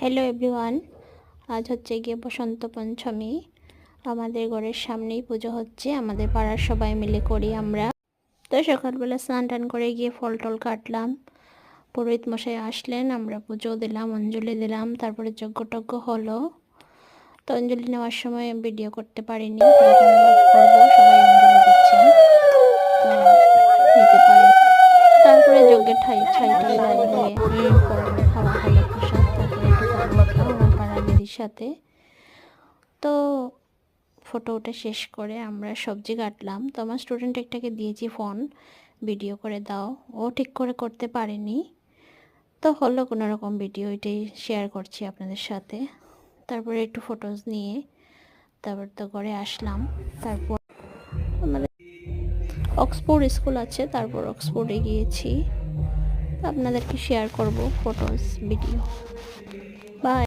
Hello everyone, আজ হচ্ছে গিয়ে বসন্ত পঞ্চমী। আমাদের ঘরের সামনেই পুজো হচ্ছে, আমাদের পাড়ার সবাই মিলে করি আমরা। তো সকালবেলা স্নান টান করে গিয়ে ফল টল কাটলাম, পুরোহিত মশাই আসলেন, আমরা পুজো দিলাম, অঞ্জলি দিলাম, তারপরে যজ্ঞ টজ্ঞ হলো। তো অঞ্জলি নেওয়ার সময় ভিডিও করতে পারিনি, করবো, সবাই অঞ্জলি দিচ্ছেন তো নিতে পারি। তারপরে যজ্ঞের ছাইটাই লাগিয়ে পরে খাওয়া হলো প্রসাদ, তারপরে একটু ফটো উঠলাম আমার পাড়ার দিদির সাথে। তো ফটো ওঠা শেষ করে আমরা সবজি কাটলাম। তো আমার স্টুডেন্ট একটাকে দিয়েছি ফোন, ভিডিও করে দাও, ও ঠিক করে করতে পারেনি, তো হলো কোনো রকম ভিডিও, এটাই শেয়ার করছি আপনাদের সাথে। তারপরে একটু ফটোজ নিয়ে তারপর তো ঘরে আসলাম। তারপর আমাদের অক্সফোর্ড স্কুল আছে, তারপর অক্সফোর্ডে গিয়েছি, আপনাদেরকে শেয়ার করব ফটোস ভিডিও। বাই।